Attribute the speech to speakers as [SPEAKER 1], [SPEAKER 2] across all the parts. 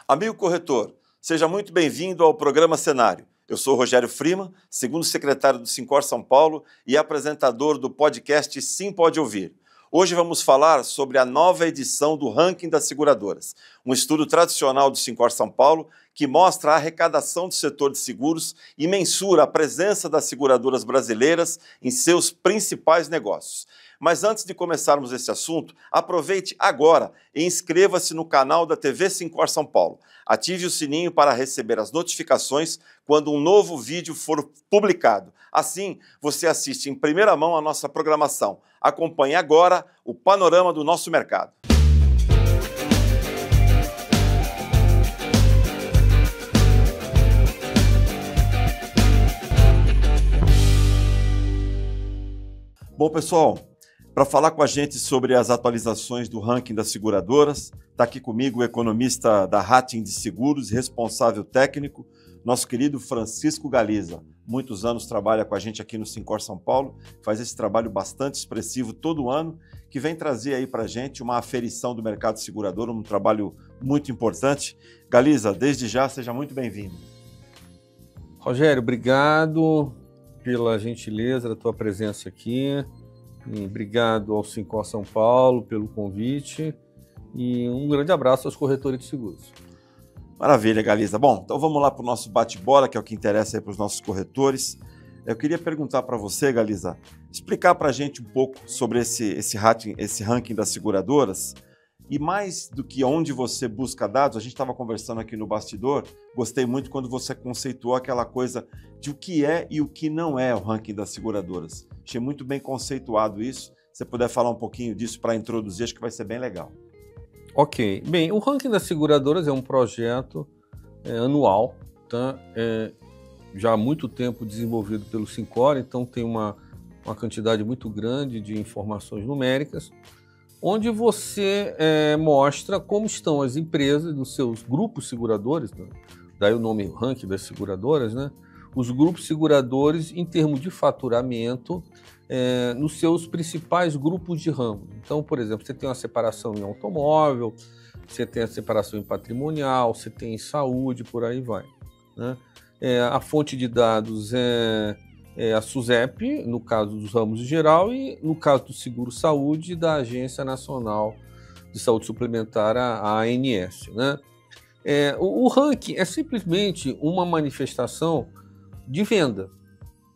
[SPEAKER 1] Amigo corretor, seja muito bem-vindo ao programa Cenário. Eu sou Rogério Freeman, segundo secretário do Sincor São Paulo e apresentador do podcast Sim Pode Ouvir. Hoje vamos falar sobre a nova edição do Ranking das Seguradoras, um estudo tradicional do Sincor São Paulo que mostra a arrecadação do setor de seguros e mensura a presença das seguradoras brasileiras em seus principais negócios. Mas antes de começarmos esse assunto, aproveite agora e inscreva-se no canal da TV Sincor São Paulo. Ative o sininho para receber as notificações quando um novo vídeo for publicado. Assim, você assiste em primeira mão a nossa programação. Acompanhe agora o panorama do nosso mercado. Bom, pessoal, para falar com a gente sobre as atualizações do ranking das seguradoras, está aqui comigo o economista da Rating de Seguros, responsável técnico, nosso querido Francisco Galiza. Muitos anos trabalha com a gente aqui no Sincor São Paulo, faz esse trabalho bastante expressivo todo ano, que vem trazer aí para a gente uma aferição do mercado segurador, um trabalho muito importante. Galiza, desde já, seja muito bem-vindo.
[SPEAKER 2] Rogério, obrigado pela gentileza da tua presença aqui. E obrigado ao Sincor São Paulo pelo convite e um grande abraço aos corretores de seguros.
[SPEAKER 1] Maravilha, Galiza. Bom, então vamos lá para o nosso bate-bola, que é o que interessa aí para os nossos corretores. Eu queria perguntar para você, Galiza, explicar para a gente um pouco sobre esse ranking das seguradoras e mais do que onde você busca dados. A gente estava conversando aqui no bastidor, gostei muito quando você conceituou aquela coisa de o que é e o que não é o ranking das seguradoras. Achei muito bem conceituado isso. Se você puder falar um pouquinho disso para introduzir, acho que vai ser bem legal.
[SPEAKER 2] Ok. Bem, o ranking das seguradoras é um projeto anual, tá? Já há muito tempo desenvolvido pelo Sincor, então tem uma quantidade muito grande de informações numéricas, onde você mostra como estão as empresas nos seus grupos seguradores, né? Daí o nome ranking das seguradoras, né? Os grupos seguradores em termos de faturamento nos seus principais grupos de ramo. Então, por exemplo, você tem uma separação em automóvel, você tem a separação em patrimonial, você tem em saúde, por aí vai, né? A fonte de dados é a SUSEP, no caso dos ramos em geral, e no caso do Seguro Saúde, da Agência Nacional de Saúde Suplementar, a ANS, né? O ranking é simplesmente uma manifestação de venda,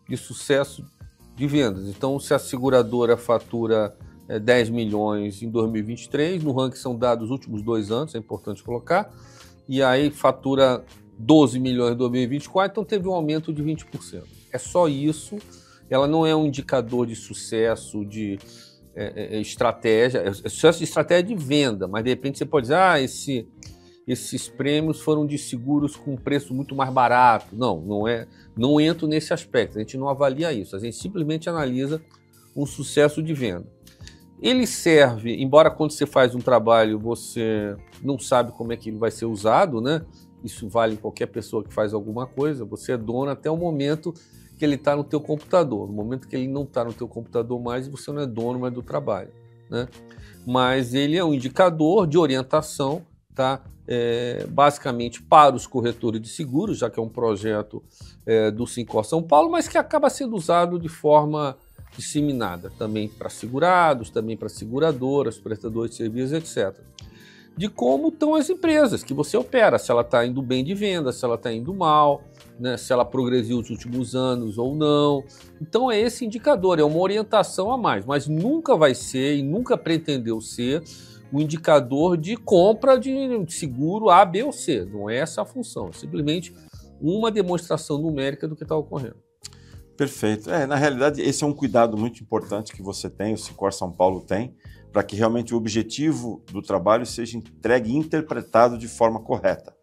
[SPEAKER 2] de sucesso de vendas. Então, se a seguradora fatura 10 milhões em 2023, no ranking são dados os últimos 2 anos, é importante colocar, e aí fatura 12 milhões em 2024, então teve um aumento de 20%. É só isso, ela não é um indicador de sucesso, de estratégia, sucesso de estratégia de venda, mas de repente você pode dizer, esses prêmios foram de seguros com preço muito mais barato. Não entro nesse aspecto, a gente não avalia isso, a gente simplesmente analisa um sucesso de venda. Ele serve, embora quando você faz um trabalho você não sabe como é que ele vai ser usado, né? Isso vale em qualquer pessoa que faz alguma coisa, você é dono até o momento que ele está no teu computador. No momento que ele não está no teu computador mais, você não é dono mais do trabalho, né? Mas ele é um indicador de orientação, tá? Basicamente para os corretores de seguros, já que é um projeto do Sincor São Paulo, mas que acaba sendo usado de forma disseminada, também para segurados, também para seguradoras, prestadores de serviços, etc. De como estão as empresas que você opera, se ela está indo bem de venda, se ela está indo mal, né, se ela progrediu nos últimos anos ou não. Então é esse indicador, é uma orientação a mais, mas nunca vai ser e nunca pretendeu ser um indicador de compra de seguro A, B ou C. Não é essa a função, é simplesmente uma demonstração numérica do que está ocorrendo.
[SPEAKER 1] Perfeito. Na realidade, esse é um cuidado muito importante que você tem, o Sincor São Paulo tem, para que realmente o objetivo do trabalho seja entregue e interpretado de forma correta.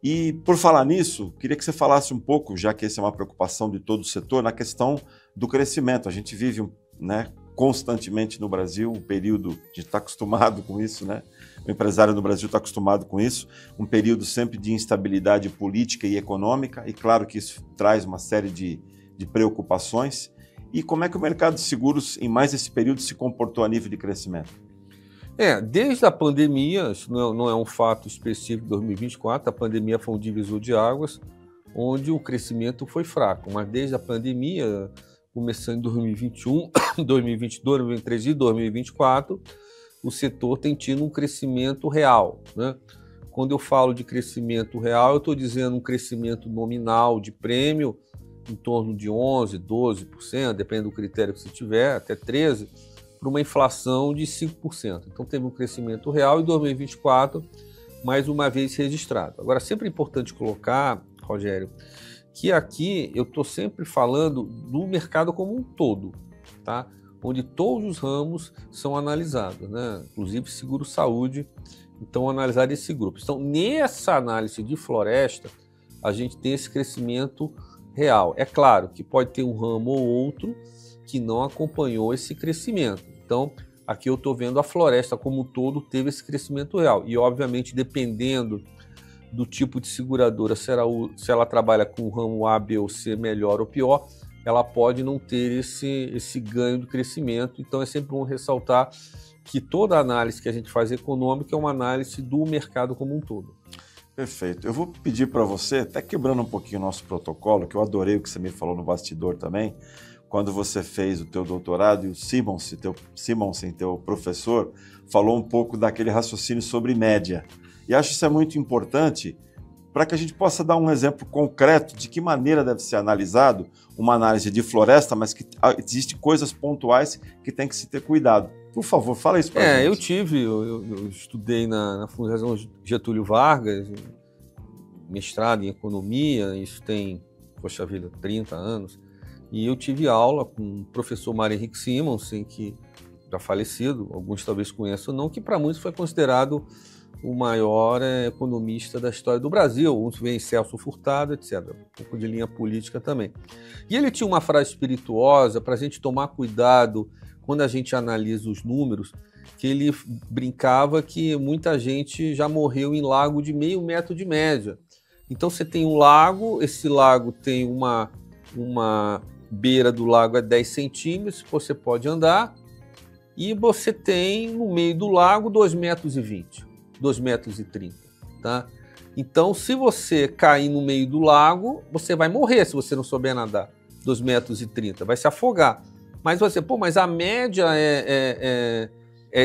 [SPEAKER 1] E, por falar nisso, queria que você falasse um pouco, já que essa é uma preocupação de todo o setor, na questão do crescimento. A gente vive, constantemente no Brasil, um período, a gente está acostumado com isso, né? O empresário no Brasil está acostumado com isso, um período sempre de instabilidade política e econômica, e claro que isso traz uma série de preocupações. E como é que o mercado de seguros, em mais esse período, se comportou a nível de crescimento?
[SPEAKER 2] Desde a pandemia, isso não é um fato específico de 2024, a pandemia foi um divisor de águas, onde o crescimento foi fraco, mas desde a pandemia, começando em 2021, 2022, 2023 e 2024, o setor tem tido um crescimento real, né? Quando eu falo de crescimento real, eu estou dizendo um crescimento nominal de prêmio em torno de 11%, 12%, depende do critério que você tiver, até 13%, para uma inflação de 5%. Então teve um crescimento real em 2024, mais uma vez registrado. Agora, sempre é importante colocar, Rogério, que aqui eu estou sempre falando do mercado como um todo, tá? Onde todos os ramos são analisados, né? Inclusive seguro-saúde, então analisar esse grupo. Então, nessa análise de floresta, a gente tem esse crescimento real. É claro que pode ter um ramo ou outro que não acompanhou esse crescimento. Então, aqui eu estou vendo a floresta como um todo teve esse crescimento real. E, obviamente, dependendo do tipo de seguradora, se ela trabalha com o ramo A, B ou C melhor ou pior, ela pode não ter esse ganho de crescimento. Então, é sempre bom ressaltar que toda análise que a gente faz econômica é uma análise do mercado como um todo.
[SPEAKER 1] Perfeito. Eu vou pedir para você, até quebrando um pouquinho o nosso protocolo, que eu adorei o que você me falou no bastidor também, quando você fez o teu doutorado e o Simonsen, teu professor, falou um pouco daquele raciocínio sobre média. E acho isso é muito importante para que a gente possa dar um exemplo concreto de que maneira deve ser analisado uma análise de floresta, mas que existem coisas pontuais que tem que se ter cuidado. Por favor, fala isso para a gente.
[SPEAKER 2] Eu estudei na Fundação Getúlio Vargas, mestrado em economia, isso tem, 30 anos, e eu tive aula com o professor Mário Henrique Simonsen, que já falecido, alguns talvez conheçam não, que para muitos foi considerado o maior economista da história do Brasil, uns veem Celso Furtado, etc. Um pouco de linha política também. E ele tinha uma frase espirituosa para a gente tomar cuidado quando a gente analisa os números, que ele brincava que muita gente já morreu em lago de meio metro de média. Então você tem um lago, esse lago tem uma beira do lago é 10 centímetros, você pode andar, e você tem no meio do lago 2,20 metros, 2,30 metros, tá? Então, se você cair no meio do lago, você vai morrer se você não souber nadar, 2,30 metros, vai se afogar. Mas mas a média é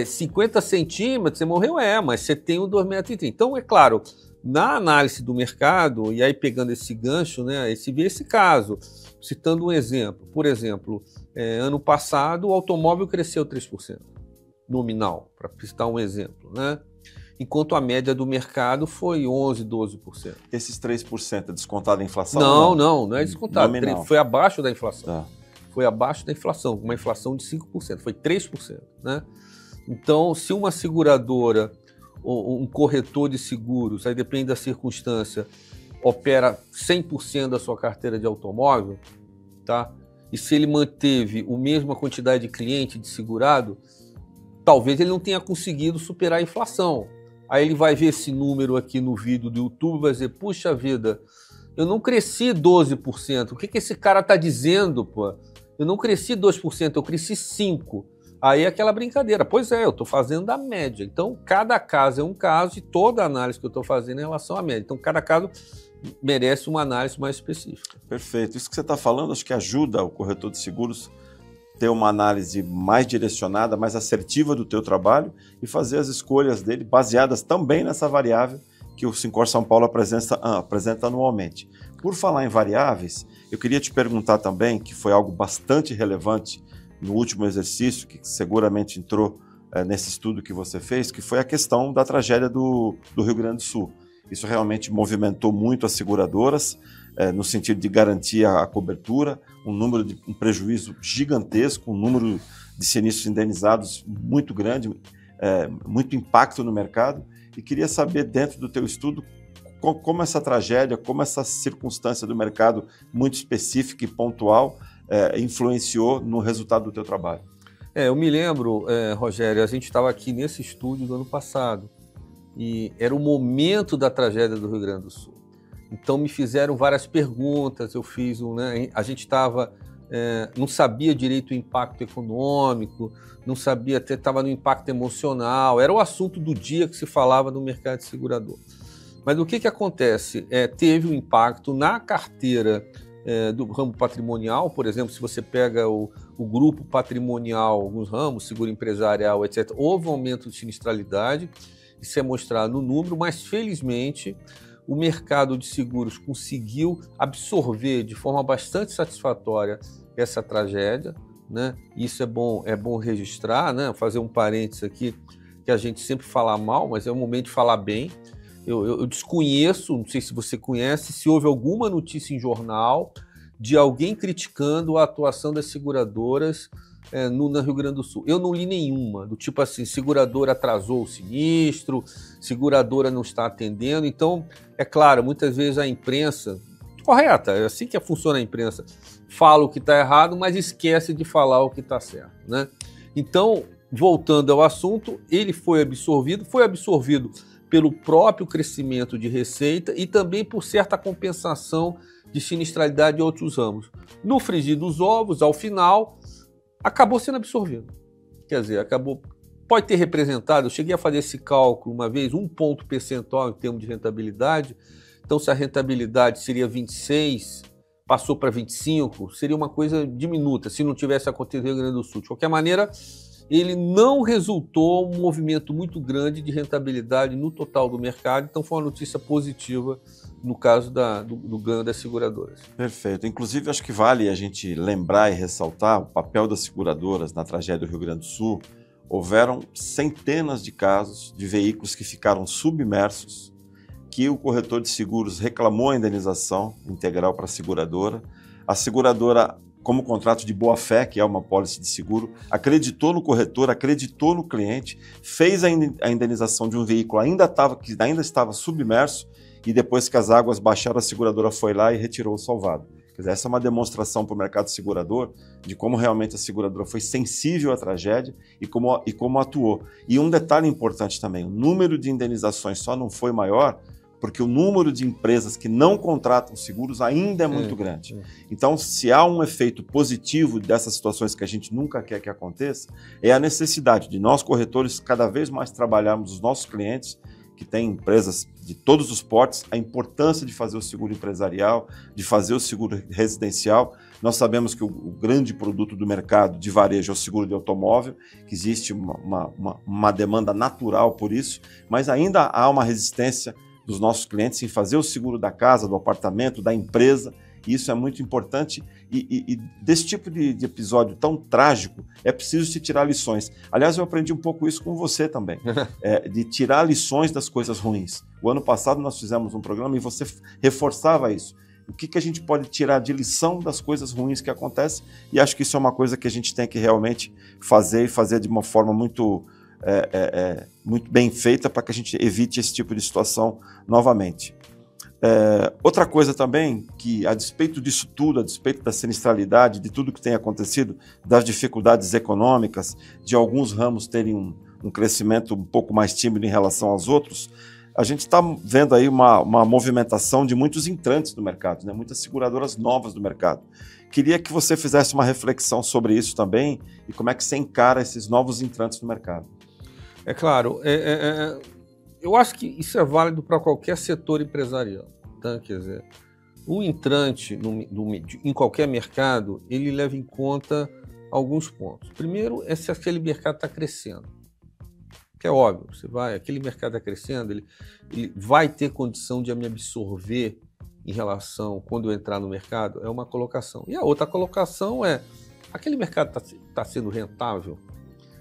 [SPEAKER 2] 50 centímetros, você morreu? Mas você tem o 2,30 metros. Então, é claro, na análise do mercado, e aí pegando esse gancho, né, esse caso, citando um exemplo, por exemplo, ano passado o automóvel cresceu 3%, nominal, para citar um exemplo, né? Enquanto a média do mercado foi 11%, 12%.
[SPEAKER 1] Esses 3% é descontado a inflação?
[SPEAKER 2] Não é descontado.
[SPEAKER 1] Nominal.
[SPEAKER 2] Foi abaixo da inflação.
[SPEAKER 1] Tá.
[SPEAKER 2] Foi abaixo da inflação, uma inflação de 5%, foi 3%. Né? Então, se uma seguradora ou um corretor de seguros, aí depende da circunstância, opera 100% da sua carteira de automóvel, tá? E se ele manteve a mesma quantidade de cliente de segurado, talvez ele não tenha conseguido superar a inflação. Aí ele vai ver esse número aqui no vídeo do YouTube e vai dizer, puxa vida, eu não cresci 12%, o que esse cara está dizendo, pô? Eu não cresci 2%, eu cresci 5%. Aí é aquela brincadeira, pois é, eu estou fazendo a média. Então, cada caso é um caso e toda análise que eu estou fazendo é em relação à média. Então, cada caso merece uma análise mais específica.
[SPEAKER 1] Perfeito. Isso que você está falando, acho que ajuda o corretor de seguros ter uma análise mais direcionada, mais assertiva do teu trabalho e fazer as escolhas dele baseadas também nessa variável que o Sincor São Paulo apresenta anualmente. Por falar em variáveis, eu queria te perguntar também, que foi algo bastante relevante no último exercício, que seguramente entrou nesse estudo que você fez, que foi a questão da tragédia do Rio Grande do Sul. Isso realmente movimentou muito as seguradoras, no sentido de garantir a cobertura, um prejuízo gigantesco, um número de sinistros indenizados muito grande, muito impacto no mercado. E queria saber, dentro do teu estudo, como essa tragédia, como essa circunstância do mercado muito específica e pontual influenciou no resultado do teu trabalho.
[SPEAKER 2] Eu me lembro, Rogério, a gente estava aqui nesse estúdio do ano passado e era o momento da tragédia do Rio Grande do Sul. Então me fizeram várias perguntas, eu fiz a gente estava não sabia direito o impacto econômico, não sabia, até estava no impacto emocional, era o assunto do dia que se falava no mercado de segurador. Mas o que acontece? Teve um impacto na carteira do ramo patrimonial, por exemplo, se você pega o grupo patrimonial, alguns ramos, seguro empresarial, etc., houve um aumento de sinistralidade, isso é mostrado no número, mas felizmente o mercado de seguros conseguiu absorver de forma bastante satisfatória essa tragédia, né? Isso é bom registrar, né? Fazer um parênteses aqui, que a gente sempre fala mal, mas é o momento de falar bem. Eu desconheço, não sei se você conhece, se houve alguma notícia em jornal de alguém criticando a atuação das seguradoras no Rio Grande do Sul. Eu não li nenhuma, do tipo assim, seguradora atrasou o sinistro, seguradora não está atendendo. Então, é claro, muitas vezes a imprensa, correta, é assim que funciona a imprensa, fala o que está errado, mas esquece de falar o que está certo, né? Então, voltando ao assunto, ele foi absorvido pelo próprio crescimento de receita e também por certa compensação de sinistralidade de outros ramos. No frigir dos ovos, ao final, acabou sendo absorvido. Quer dizer, pode ter representado, eu cheguei a fazer esse cálculo uma vez, 1 ponto percentual em termos de rentabilidade. Então, se a rentabilidade seria 26, passou para 25, seria uma coisa diminuta, se não tivesse acontecido no Rio Grande do Sul. De qualquer maneira, ele não resultou um movimento muito grande de rentabilidade no total do mercado, então foi uma notícia positiva no caso do ganho das seguradoras.
[SPEAKER 1] Perfeito. Inclusive, acho que vale a gente lembrar e ressaltar o papel das seguradoras na tragédia do Rio Grande do Sul. Houveram centenas de casos de veículos que ficaram submersos, que o corretor de seguros reclamou a indenização integral para a seguradora, como contrato de boa-fé, que é uma pólice de seguro, acreditou no corretor, acreditou no cliente, fez a indenização de um veículo que ainda estava submerso, e depois que as águas baixaram, a seguradora foi lá e retirou o salvado. Quer dizer, essa é uma demonstração para o mercado segurador de como realmente a seguradora foi sensível à tragédia e como atuou. E um detalhe importante também, o número de indenizações só não foi maior porque o número de empresas que não contratam seguros ainda é muito grande. Então, se há um efeito positivo dessas situações que a gente nunca quer que aconteça, é a necessidade de nós, corretores, cada vez mais trabalharmos os nossos clientes, que têm empresas de todos os portes, a importância de fazer o seguro empresarial, de fazer o seguro residencial. Nós sabemos que o grande produto do mercado de varejo é o seguro de automóvel, que existe uma demanda natural por isso, mas ainda há uma resistência dos nossos clientes em fazer o seguro da casa, do apartamento, da empresa. E isso é muito importante e desse tipo de episódio tão trágico é preciso se tirar lições. Aliás, eu aprendi um pouco isso com você também, de tirar lições das coisas ruins. O ano passado nós fizemos um programa e você reforçava isso. O que a gente pode tirar de lição das coisas ruins que acontecem, e acho que isso é uma coisa que a gente tem que realmente fazer e fazer de uma forma muito bem feita para que a gente evite esse tipo de situação novamente. Outra coisa também, que a despeito disso tudo, a despeito da sinistralidade, de tudo que tem acontecido, das dificuldades econômicas, de alguns ramos terem um crescimento um pouco mais tímido em relação aos outros, a gente está vendo aí uma movimentação de muitos entrantes no mercado, né? Muitas seguradoras novas do mercado. Queria que você fizesse uma reflexão sobre isso também e como é que você encara esses novos entrantes no mercado.
[SPEAKER 2] É claro, eu acho que isso é válido para qualquer setor empresarial. Tá? Quer dizer, o entrante em qualquer mercado, ele leva em conta alguns pontos. Primeiro é se aquele mercado está crescendo. Que é óbvio, aquele mercado está crescendo, ele vai ter condição de me absorver em relação, quando eu entrar no mercado, é uma colocação. E a outra colocação é, aquele mercado está sendo rentável?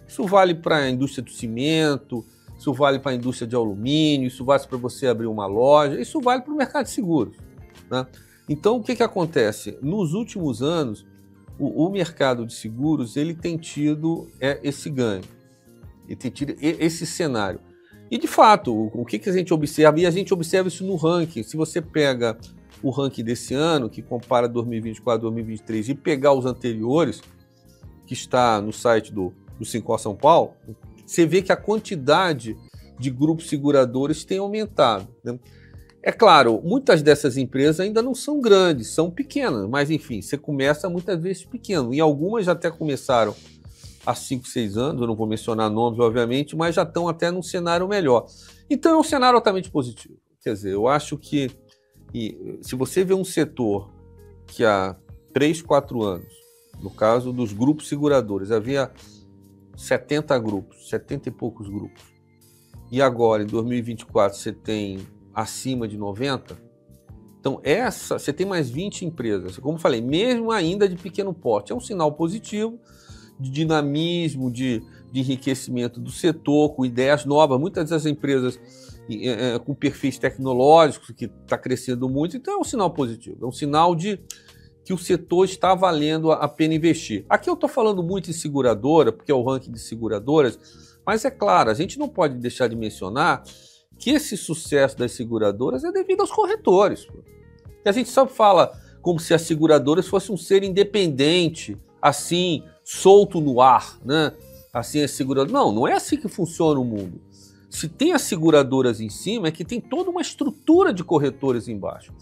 [SPEAKER 2] Isso vale para a indústria do cimento, isso vale para a indústria de alumínio, isso vale para você abrir uma loja, isso vale para o mercado de seguros. Né? Então, o que acontece? Nos últimos anos, o mercado de seguros ele tem tido esse ganho, ele tem tido esse cenário. E, de fato, o que a gente observa? E a gente observa isso no ranking. Se você pega o ranking desse ano, que compara 2024 a 2023, e pegar os anteriores, que está no site do Sincor São Paulo, você vê que a quantidade de grupos seguradores tem aumentado. Né? É claro, muitas dessas empresas ainda não são grandes, são pequenas, mas enfim, você começa muitas vezes pequeno. E algumas já até começaram há 5, 6 anos, eu não vou mencionar nomes, obviamente, mas já estão até num cenário melhor. Então é um cenário altamente positivo. Quer dizer, eu acho que se você vê um setor que há 3, 4 anos, no caso dos grupos seguradores, havia 70 grupos, 70 e poucos grupos, e agora, em 2024, você tem acima de 90, então você tem mais 20 empresas, como eu falei, mesmo ainda de pequeno porte, é um sinal positivo de dinamismo, de enriquecimento do setor, com ideias novas, muitas das empresas com perfis tecnológicos, que está crescendo muito, então é um sinal positivo, é um sinal de que o setor está valendo a pena investir. Aqui eu estou falando muito em seguradora, porque é o ranking de seguradoras, mas é claro, a gente não pode deixar de mencionar que esse sucesso das seguradoras é devido aos corretores. E a gente só fala como se as seguradoras fossem um ser independente, assim, solto no ar, né? Assim, a seguradora... Não é assim que funciona o mundo. Se tem as seguradoras em cima, é que tem toda uma estrutura de corretores embaixo.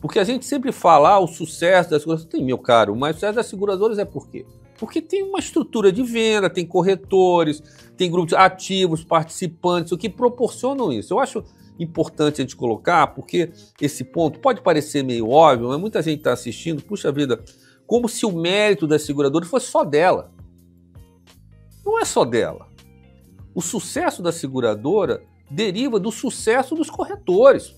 [SPEAKER 2] Porque a gente sempre fala, o sucesso das seguradoras... Tem, meu caro, mas o sucesso das seguradoras é por quê? Porque tem uma estrutura de venda, tem corretores, tem grupos ativos, participantes, o que proporcionam isso. Eu acho importante a gente colocar, porque esse ponto pode parecer meio óbvio, mas muita gente está assistindo, puxa vida, como se o mérito das seguradoras fosse só dela. Não é só dela. O sucesso da seguradora deriva do sucesso dos corretores.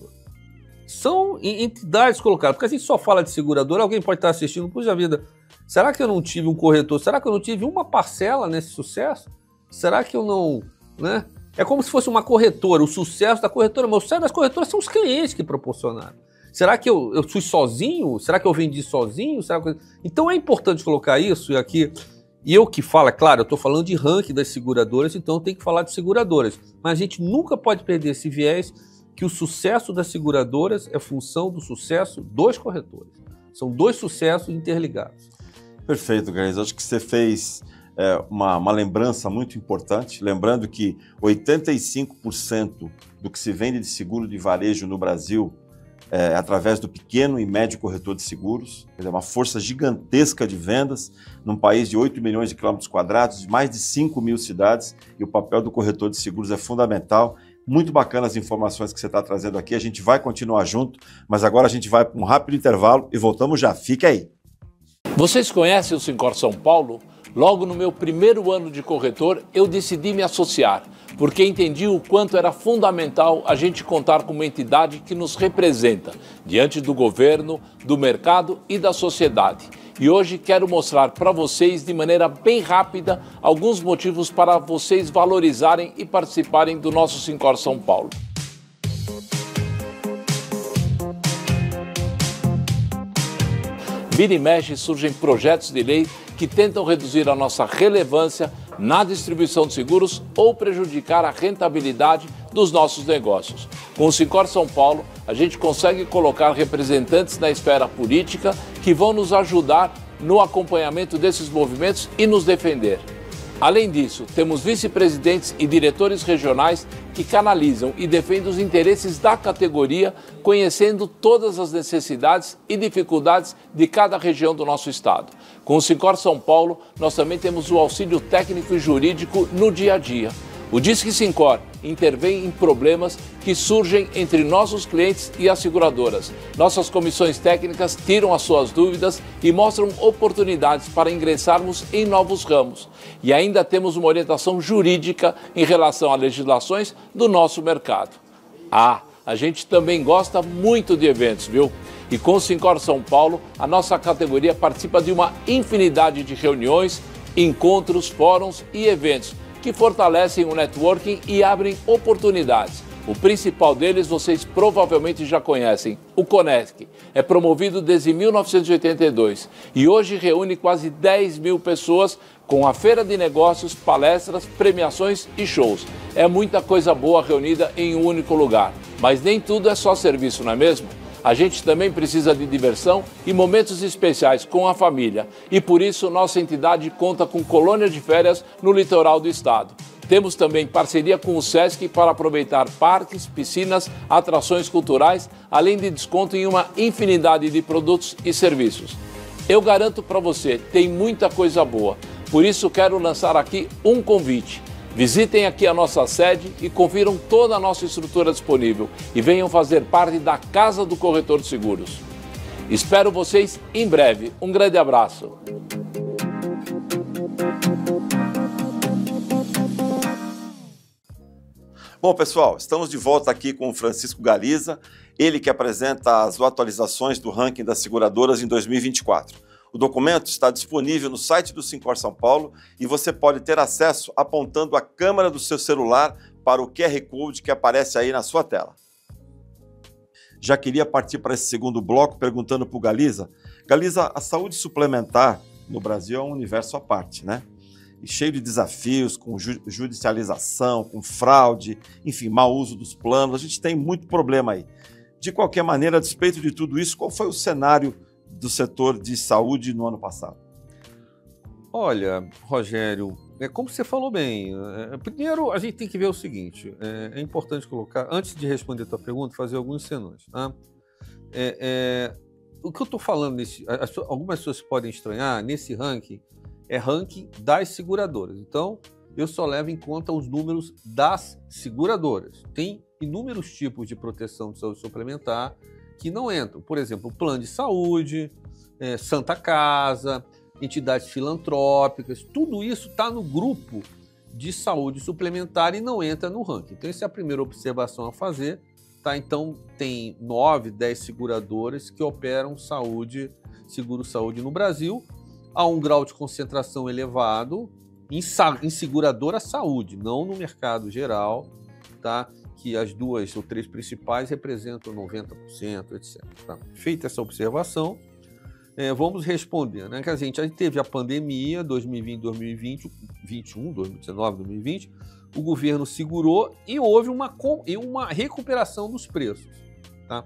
[SPEAKER 2] São entidades colocadas, porque a gente só fala de seguradora, alguém pode estar assistindo, puxa vida, será que eu não tive um corretor? Será que eu não tive uma parcela nesse sucesso? Será que eu não... né? É como se fosse uma corretora, o sucesso da corretora, mas o sucesso das corretoras são os clientes que proporcionaram. Será que eu fui sozinho? Será que eu vendi sozinho? Então é importante colocar isso, e aqui, e eu que falo, é claro, eu estou falando de ranking das seguradoras, então eu tenho que falar de seguradoras, mas a gente nunca pode perder esse viés que o sucesso das seguradoras é função do sucesso dos corretores. São dois sucessos interligados.
[SPEAKER 1] Perfeito, Garis. Acho que você fez uma lembrança muito importante, lembrando que 85% do que se vende de seguro de varejo no Brasil é através do pequeno e médio corretor de seguros, é uma força gigantesca de vendas num país de 8 milhões de quilômetros quadrados, de mais de 5 mil cidades, e o papel do corretor de seguros é fundamental. Muito bacana as informações que você está trazendo aqui, a gente vai continuar junto, mas agora a gente vai para um rápido intervalo e voltamos já. Fique aí.
[SPEAKER 3] Vocês conhecem o Sincor São Paulo? Logo no meu primeiro ano de corretor, eu decidi me associar, porque entendi o quanto era fundamental a gente contar com uma entidade que nos representa diante do governo, do mercado e da sociedade. E hoje quero mostrar para vocês, de maneira bem rápida, alguns motivos para vocês valorizarem e participarem do nosso Sincor São Paulo. Vira e mexe surgem projetos de lei que tentam reduzir a nossa relevância na distribuição de seguros ou prejudicar a rentabilidade dos nossos negócios. Com o Sincor São Paulo, a gente consegue colocar representantes na esfera política que vão nos ajudar no acompanhamento desses movimentos e nos defender. Além disso, temos vice-presidentes e diretores regionais que canalizam e defendem os interesses da categoria, conhecendo todas as necessidades e dificuldades de cada região do nosso estado. Com o Sincor São Paulo, nós também temos o auxílio técnico e jurídico no dia a dia. O Disque Sincor intervém em problemas que surgem entre nossos clientes e as seguradoras. Nossas comissões técnicas tiram as suas dúvidas e mostram oportunidades para ingressarmos em novos ramos. E ainda temos uma orientação jurídica em relação a legislações do nosso mercado. A gente também gosta muito de eventos, viu? E com o Sincor São Paulo, a nossa categoria participa de uma infinidade de reuniões, encontros, fóruns e eventos que fortalecem o networking e abrem oportunidades. O principal deles vocês provavelmente já conhecem, o Conesc. É promovido desde 1982 e hoje reúne quase 10 mil pessoas com a feira de negócios, palestras, premiações e shows. É muita coisa boa reunida em um único lugar. Mas nem tudo é só serviço, não é mesmo? A gente também precisa de diversão e momentos especiais com a família. E por isso nossa entidade conta com colônia de férias no litoral do estado. Temos também parceria com o SESC para aproveitar parques, piscinas, atrações culturais, além de desconto em uma infinidade de produtos e serviços. Eu garanto para você, tem muita coisa boa. Por isso quero lançar aqui um convite. Visitem aqui a nossa sede e confiram toda a nossa estrutura disponível e venham fazer parte da Casa do Corretor de Seguros. Espero vocês em breve. Um grande abraço.
[SPEAKER 1] Bom, pessoal, estamos de volta aqui com o Francisco Galiza, ele que apresenta as atualizações do ranking das seguradoras em 2024. O documento está disponível no site do Sincor São Paulo e você pode ter acesso apontando a câmera do seu celular para o QR Code que aparece aí na sua tela. Já queria partir para esse segundo bloco perguntando para o Galiza. Galiza, a saúde suplementar no Brasil é um universo à parte, né? E cheio de desafios, com judicialização, com fraude, enfim, mau uso dos planos. A gente tem muito problema aí. De qualquer maneira, a despeito de tudo isso, qual foi o cenário do setor de saúde no ano passado?
[SPEAKER 2] Olha, Rogério, como você falou bem, primeiro a gente tem que ver o seguinte, é importante colocar, antes de responder a tua pergunta, fazer alguns senões. Tá? O que eu estou falando, algumas pessoas podem estranhar, nesse ranking, é ranking das seguradoras. Então, eu só levo em conta os números das seguradoras. Tem inúmeros tipos de proteção de saúde suplementar que não entram. Por exemplo, plano de saúde, Santa Casa, entidades filantrópicas, tudo isso está no grupo de saúde suplementar e não entra no ranking. Então, essa é a primeira observação a fazer. Tá? Então, tem 9, 10 seguradoras que operam seguro-saúde no Brasil. Há um grau de concentração elevado em seguradora saúde, não no mercado geral, tá? Que as 2 ou 3 principais representam 90%, etc. Tá? Feita essa observação, vamos responder. Né? Que a gente teve a pandemia, 2020, 2021, 2019, 2020, o governo segurou e houve uma recuperação dos preços. Tá?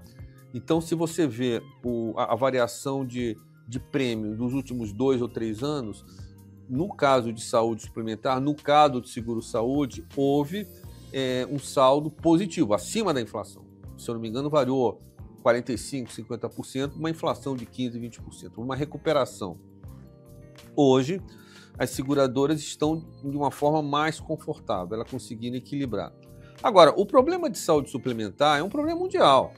[SPEAKER 2] Então, se você vê a variação de prêmio dos últimos 2 ou 3 anos, no caso de saúde suplementar, no caso de seguro-saúde, houve um saldo positivo, acima da inflação. Se eu não me engano, variou 45%, 50%, uma inflação de 15%, 20%, uma recuperação. Hoje, as seguradoras estão de uma forma mais confortável, ela conseguindo equilibrar. Agora, o problema de saúde suplementar é um problema mundial.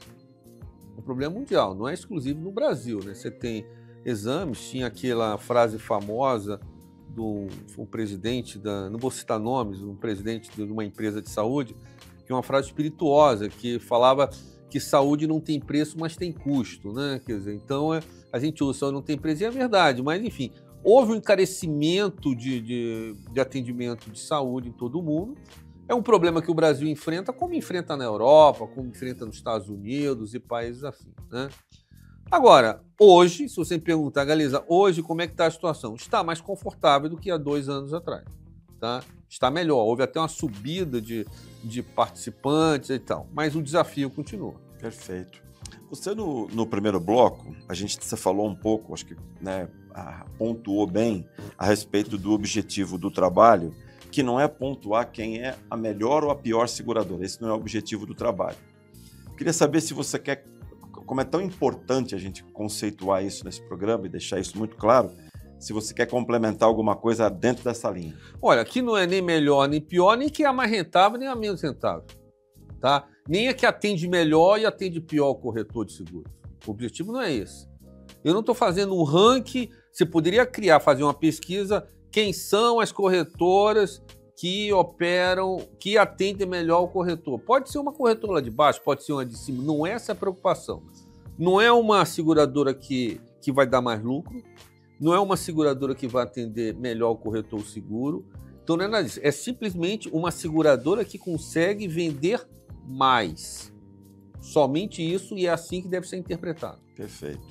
[SPEAKER 2] Um problema mundial, não é exclusivo no Brasil, né? Você tem exames, tinha aquela frase famosa do presidente, não vou citar nomes, um presidente de uma empresa de saúde, que é uma frase espirituosa, que falava que saúde não tem preço, mas tem custo, né? Quer dizer, então a gente usa saúde não tem preço, e é verdade, mas enfim, houve um encarecimento de atendimento de saúde em todo o mundo. É um problema que o Brasil enfrenta, como enfrenta na Europa, como enfrenta nos Estados Unidos e países afins, né? Agora, hoje, se você me perguntar, Galiza, hoje como é que está a situação? Está mais confortável do que há 2 anos atrás. Tá? Está melhor, houve até uma subida de participantes e tal, mas o desafio continua.
[SPEAKER 1] Perfeito. Você, no primeiro bloco, você falou um pouco, acho que pontuou bem a respeito do objetivo do trabalho, que não é pontuar quem é a melhor ou a pior seguradora. Esse não é o objetivo do trabalho. Queria saber se você quer, como é tão importante a gente conceituar isso nesse programa e deixar isso muito claro, se você quer complementar alguma coisa dentro dessa linha.
[SPEAKER 2] Olha, aqui não é nem melhor nem pior, nem que é a mais rentável, nem a menos rentável. Tá? Nem é que atende melhor e atende pior o corretor de seguros. O objetivo não é esse. Eu não estou fazendo um ranking, você poderia fazer uma pesquisa, quem são as corretoras que operam, que atendem melhor o corretor. Pode ser uma corretora lá de baixo, pode ser uma de cima, não é essa a preocupação. Não é uma seguradora que vai dar mais lucro, não é uma seguradora que vai atender melhor o corretor seguro, então não é nada disso. É simplesmente uma seguradora que consegue vender mais. Somente isso, e é assim que deve ser interpretado.
[SPEAKER 1] Perfeito.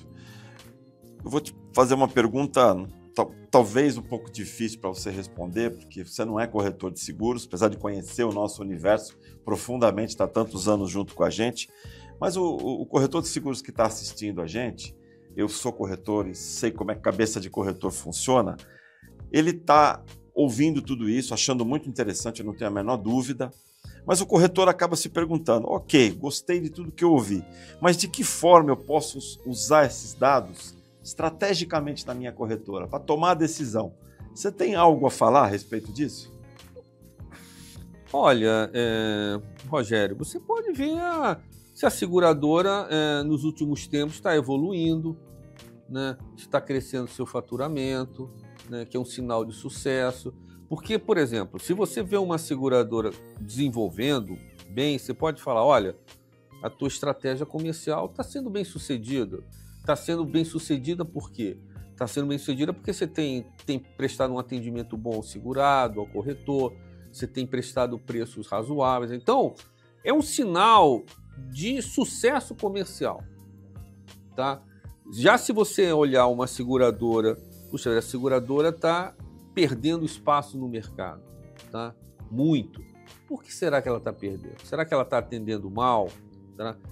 [SPEAKER 1] Eu vou te fazer uma pergunta talvez um pouco difícil para você responder, porque você não é corretor de seguros, apesar de conhecer o nosso universo profundamente, está tantos anos junto com a gente, mas o corretor de seguros que está assistindo a gente, eu sou corretor e sei como é que a cabeça de corretor funciona, ele está ouvindo tudo isso, achando muito interessante, eu não tenho a menor dúvida, mas o corretor acaba se perguntando, ok, gostei de tudo que eu ouvi, mas de que forma eu posso usar esses dados estrategicamente na minha corretora, para tomar a decisão? Você tem algo a falar a respeito disso?
[SPEAKER 2] Olha, Rogério, você pode ver se a seguradora nos últimos tempos está evoluindo, né? Está crescendo seu faturamento, né? Que é um sinal de sucesso. Porque, por exemplo, se você vê uma seguradora desenvolvendo bem, você pode falar, olha, a tua estratégia comercial está sendo bem sucedida. Está sendo bem sucedida por quê? Está sendo bem sucedida porque você tem prestado um atendimento bom ao segurado, ao corretor, você tem prestado preços razoáveis. Então, é um sinal de sucesso comercial, tá? Já se você olhar uma seguradora, puxa, a seguradora está perdendo espaço no mercado, tá? Muito. Por que será que ela está perdendo? Será que ela está atendendo mal?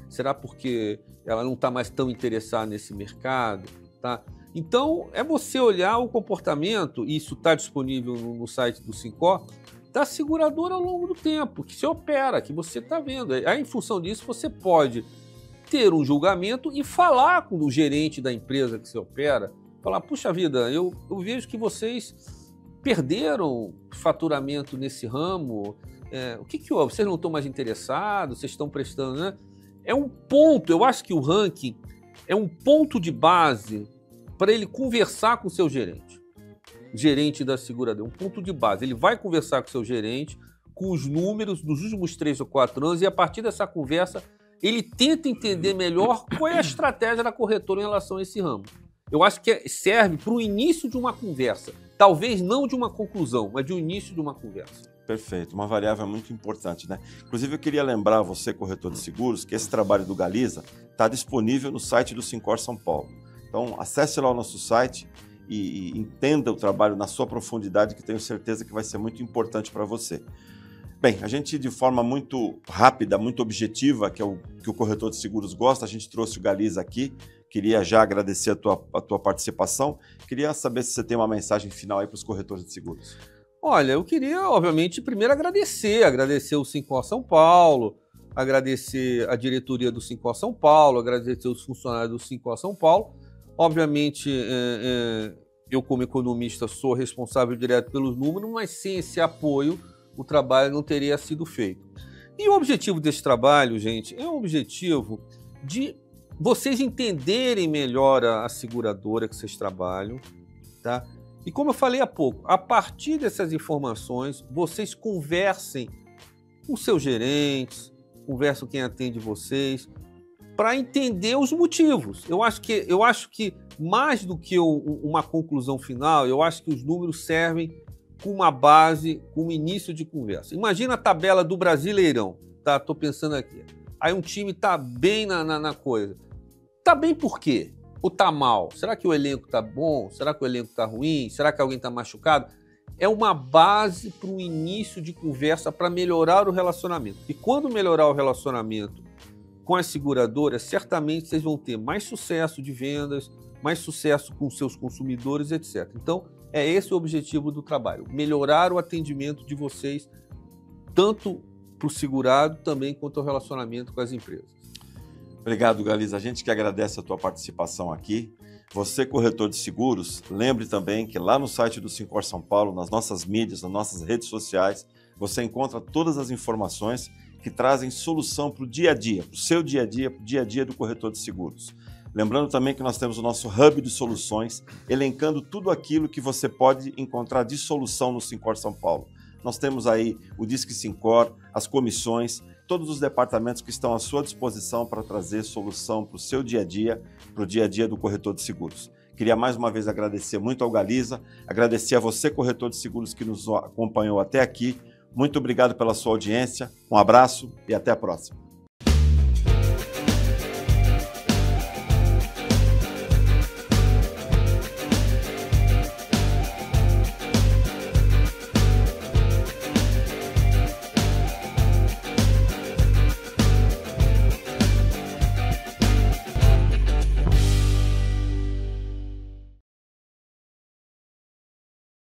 [SPEAKER 2] Será porque ela não está mais tão interessada nesse mercado? Tá? Então, é você olhar o comportamento, e isso está disponível no site do Sincor, da seguradora ao longo do tempo, que se opera, que você está vendo. Aí, em função disso, você pode ter um julgamento e falar com o gerente da empresa que você opera, falar, puxa vida, eu vejo que vocês perderam faturamento nesse ramo, o que houve? Vocês não estão mais interessados, vocês estão prestando, né? É um ponto, eu acho que o ranking é um ponto de base para ele conversar com o seu gerente da seguradora, um ponto de base. Ele vai conversar com o seu gerente, com os números dos últimos 3 ou 4 anos, e a partir dessa conversa, ele tenta entender melhor qual é a estratégia da corretora em relação a esse ramo. Eu acho que serve para o início de uma conversa, talvez não de uma conclusão, mas de um início de uma conversa.
[SPEAKER 1] Perfeito, uma variável muito importante, né? Inclusive, eu queria lembrar você, corretor de seguros, que esse trabalho do Galiza está disponível no site do Sincor São Paulo. Então, acesse lá o nosso site e entenda o trabalho na sua profundidade, que tenho certeza que vai ser muito importante para você. Bem, a gente, de forma muito rápida, muito objetiva, que é o que o corretor de seguros gosta, a gente trouxe o Galiza aqui. Queria já agradecer a tua participação. Queria saber se você tem uma mensagem final aí para os corretores de seguros.
[SPEAKER 2] Olha, eu queria, obviamente, primeiro agradecer o Sincor São Paulo, agradecer a diretoria do Sincor São Paulo, agradecer os funcionários do Sincor São Paulo. Obviamente, eu como economista sou responsável direto pelos números, mas sem esse apoio o trabalho não teria sido feito. E o objetivo desse trabalho, gente, é o objetivo de vocês entenderem melhor a seguradora que vocês trabalham, tá? E como eu falei há pouco, a partir dessas informações, vocês conversem com seus gerentes, conversem com quem atende vocês, para entender os motivos. Eu acho que mais do que uma conclusão final, eu acho que os números servem com uma base, com um início de conversa. Imagina a tabela do Brasileirão, tá? Estou pensando aqui. Aí um time está bem na coisa. Está bem por quê? Ou está mal? Será que o elenco está bom? Será que o elenco está ruim? Será que alguém está machucado? É uma base para um início de conversa para melhorar o relacionamento. E quando melhorar o relacionamento com as seguradoras, certamente vocês vão ter mais sucesso de vendas, mais sucesso com seus consumidores, etc. Então, é esse o objetivo do trabalho, melhorar o atendimento de vocês, tanto para o segurado também quanto ao relacionamento com as empresas.
[SPEAKER 1] Obrigado, Galiza. A gente que agradece a tua participação aqui. Você, corretor de seguros, lembre também que lá no site do Sincor São Paulo, nas nossas mídias, nas nossas redes sociais, você encontra todas as informações que trazem solução para o dia a dia, para o seu dia a dia, para o dia a dia do corretor de seguros. Lembrando também que nós temos o nosso hub de soluções, elencando tudo aquilo que você pode encontrar de solução no Sincor São Paulo. Nós temos aí o Disque Sincor, as comissões, todos os departamentos que estão à sua disposição para trazer solução para o seu dia a dia, para o dia a dia do corretor de seguros. Queria mais uma vez agradecer muito ao Galiza, agradecer a você, corretor de seguros, que nos acompanhou até aqui. Muito obrigado pela sua audiência, um abraço e até a próxima.